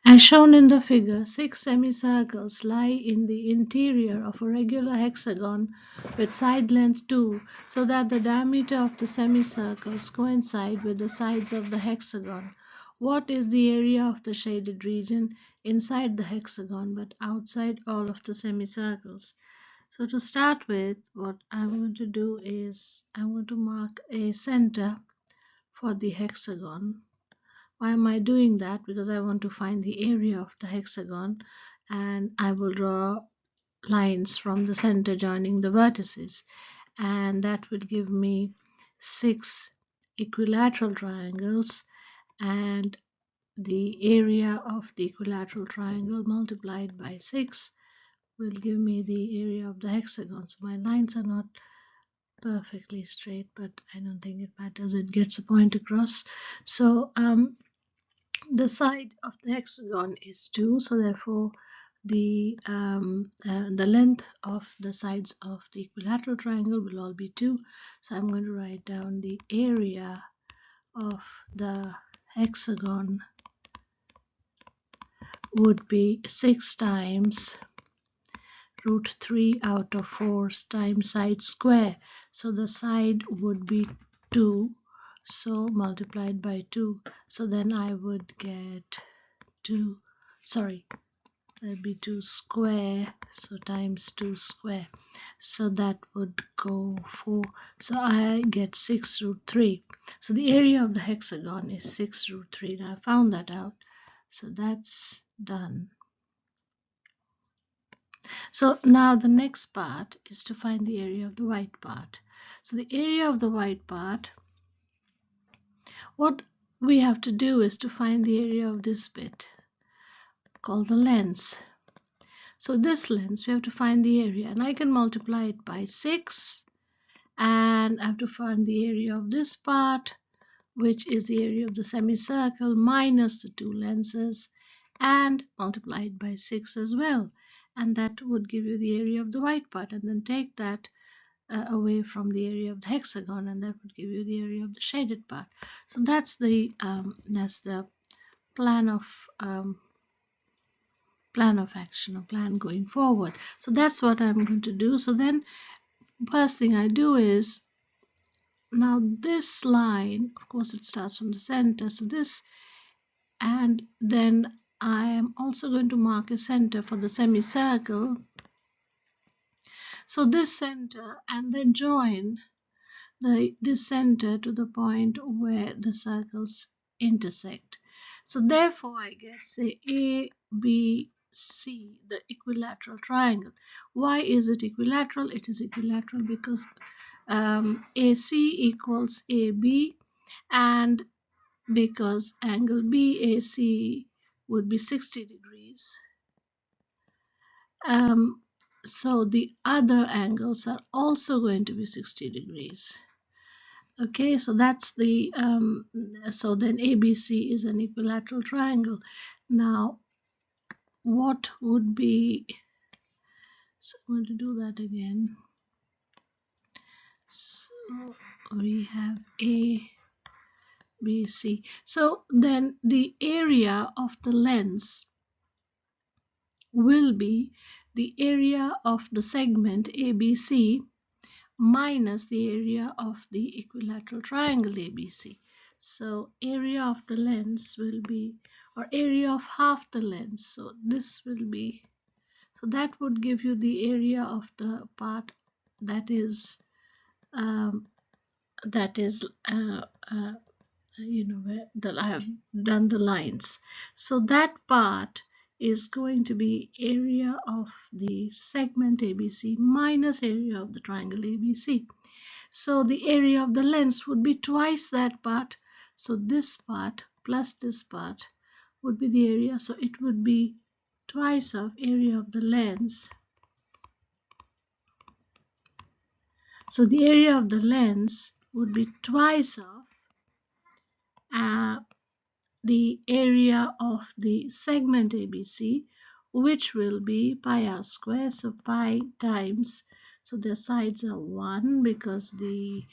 As shown in the figure, 6 semicircles lie in the interior of a regular hexagon with side length 2, so that the diameter of the semicircles coincide with the sides of the hexagon. What is the area of the shaded region inside the hexagon but outside all of the semicircles? So to start with, what I'm going to do is I'm going to mark a center for the hexagon. Why am I doing that? Because I want to find the area of the hexagon, and I will draw lines from the center joining the vertices, and that will give me 6 equilateral triangles, and the area of the equilateral triangle multiplied by 6 will give me the area of the hexagon. So my lines are not perfectly straight, but I don't think it matters. It gets the point across. So the side of the hexagon is 2, so therefore the length of the sides of the equilateral triangle will all be 2. So I'm going to write down the area of the hexagon would be 6 times root 3 out of 4 times side square. So the side would be 2, so multiplied by 2. So then I would get 2, sorry, that'd be 2 square, so times 2 square, so that would go 4, so I get 6 root 3. So the area of the hexagon is 6 root 3. Now I found that out, so that's done. So now the next part is to find the area of the white part. So the area of the white part, what we have to do is to find the area of this bit called the lens. So this lens, we have to find the area, and I can multiply it by 6, and I have to find the area of this part, which is the area of the semicircle minus the 2 lenses, and multiply it by 6 as well, and that would give you the area of the white part, and then take that away from the area of the hexagon, and that would give you the area of the shaded part. So that's the plan of action or plan going forward. So that's what I'm going to do. So then first thing I do is, now this line, of course it starts from the center, so this, and then I am also going to mark a center for the semicircle, so this center, and then join this center to the point where the circles intersect. So therefore I get, say, A, B, C, the equilateral triangle. Why is it equilateral? It is equilateral because AC equals AB, and because angle BAC would be 60 degrees, so the other angles are also going to be 60 degrees. Okay, so that's the so then ABC is an equilateral triangle. Now what would be, so I'm going to do that again. So we have A, B, C. So then the area of the lens will be the area of the segment ABC minus the area of the equilateral triangle ABC. So area of the lens will be, or area of half the lens, so this will be, so that would give you the area of the part that is you know, where I have done the lines. So that part is going to be area of the segment ABC minus area of the triangle ABC. So the area of the lens would be twice that part. So this part plus this part would be the area. So it would be twice of area of the lens. So the area of the lens would be twice of the area of the segment ABC, which will be pi r square. So pi times, so the sides are 1 because the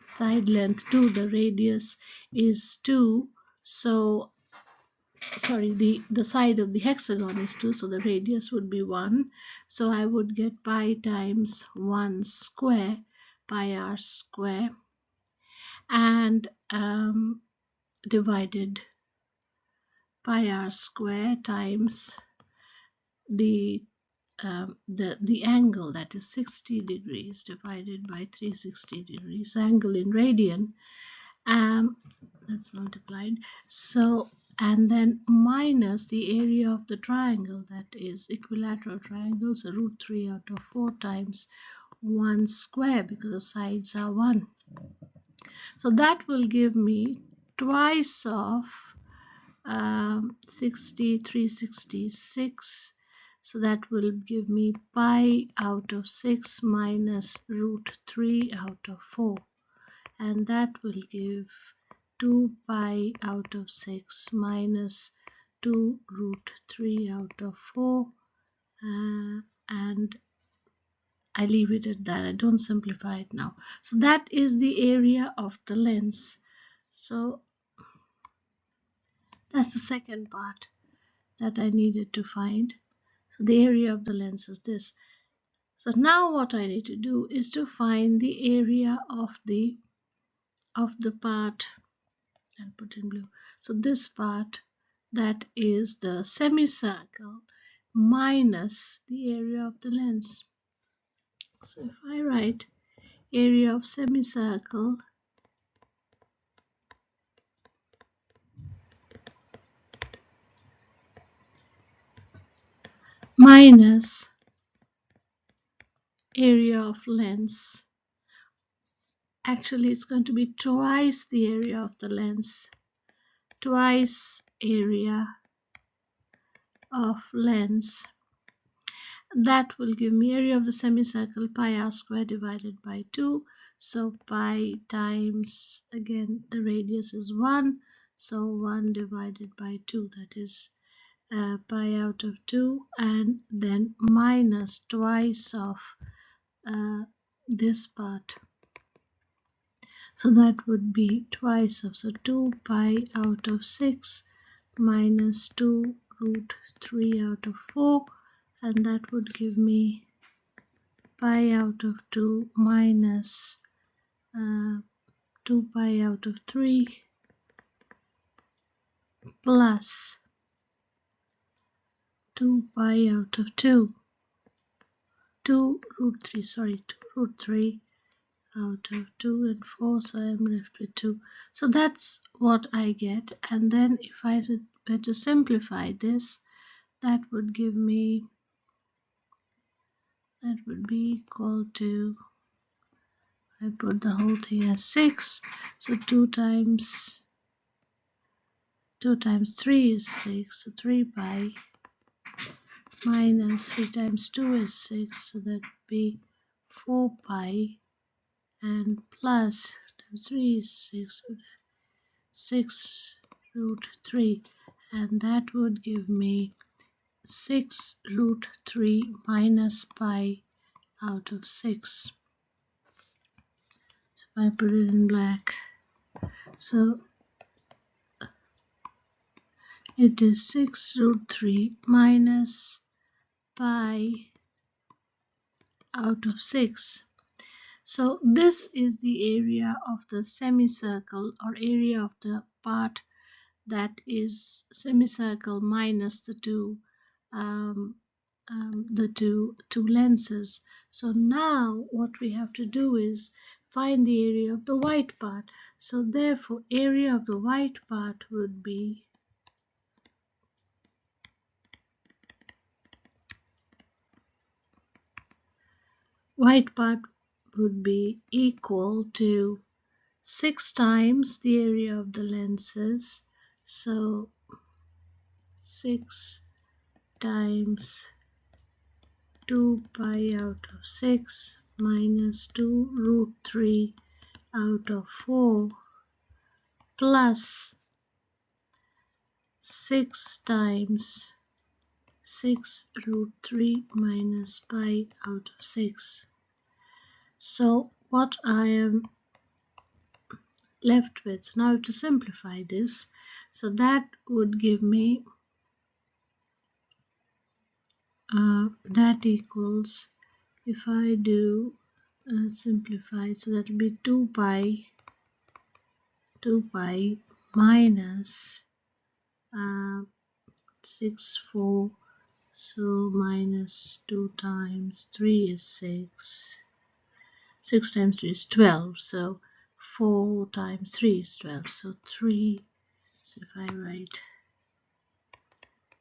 side length 2, the radius is 2. So sorry, the side of the hexagon is 2, so the radius would be 1. So I would get pi times 1 square, pi r square, and divided pi r square times the the angle, that is 60 degrees, divided by 360 degrees, angle in radian. That's multiplied. So, and then minus the area of the triangle, that is equilateral triangle, so root 3 out of 4 times 1 square, because the sides are 1. So that will give me twice of 366. So that will give me pi out of 6 minus root 3 out of 4. And that will give 2 pi out of 6 minus 2 root 3 out of 4. And I leave it at that. I don't simplify it now. So that is the area of the lens. So that's the second part that I needed to find. So the area of the lens is this. So now what I need to do is to find the area of the part, I'll put in blue. So this part, that is the semicircle minus the area of the lens. So if I write area of semicircle minus area of lens, actually it's going to be twice the area of the lens, twice area of lens. That will give me area of the semicircle, pi r square divided by 2. So pi times, again the radius is 1, so 1 divided by 2, that is pi out of 2, and then minus twice of this part. So that would be twice of, so 2 pi out of 6 minus 2 root 3 out of 4, and that would give me pi out of 2 minus 2 pi out of 3 plus 2 pi out of 2, 2 root 3, sorry, 2 root 3 out of 2 and 4, so I'm left with 2. So that's what I get, and then if I were to simplify this, that would give me, that would be equal to, I put the whole thing as 6, so 2 times 3 is 6, so 3 pi minus 3 times 2 is 6, so that would be 4 pi, and plus times 3 is 6, so 6 root 3, and that would give me 6 root 3 minus pi out of 6. So if I put it in black, so it is 6 root 3 minus pi out of 6. So this is the area of the semicircle, or area of the part that is semicircle minus the two lenses. So now what we have to do is find the area of the white part. So therefore area of the white part would be equal to 6 times the area of the lenses. So 6 times 2 pi out of 6 minus 2 root 3 out of 4 plus 6 times 6 root 3 minus pi out of 6. So what I am left with, now to simplify this, So that would give me that equals, if I do simplify, so that will be 2 pi minus 6 4, so minus 2 times 3 is 6, 6 times 3 is 12, so 4 times 3 is 12, so 3, so if I write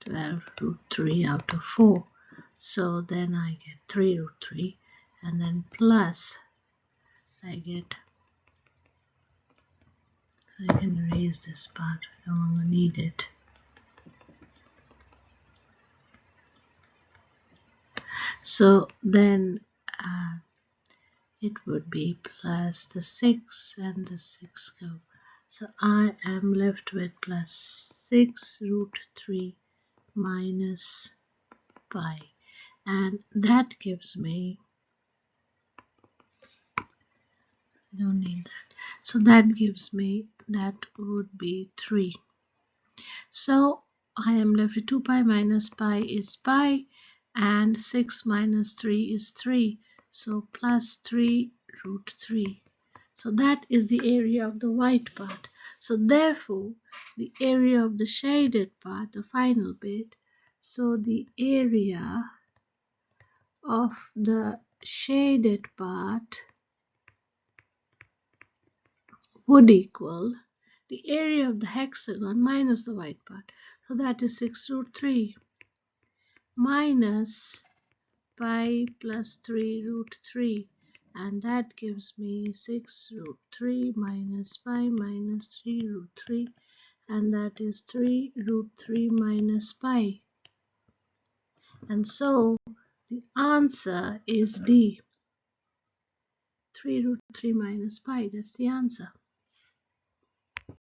12 root 3 out of 4, so then I get 3 root 3, and then plus I get, so I can erase this part, I no longer need it. So then it would be plus the 6 and the 6 go. So I am left with plus 6 root 3 minus pi. And that gives me, I don't need that. So that gives me, that would be 3. So I am left with 2 pi minus pi is pi, and 6 minus 3 is 3. So plus 3 root 3. So that is the area of the white part. So therefore, the area of the shaded part, the final bit, so the area of the shaded part would equal the area of the hexagon minus the white part. So that is 6 root 3 minus pi plus 3 root 3, and that gives me 6 root 3 minus pi minus 3 root 3, and that is 3 root 3 minus pi. And so the answer is D, 3 root 3 minus pi. That's the answer.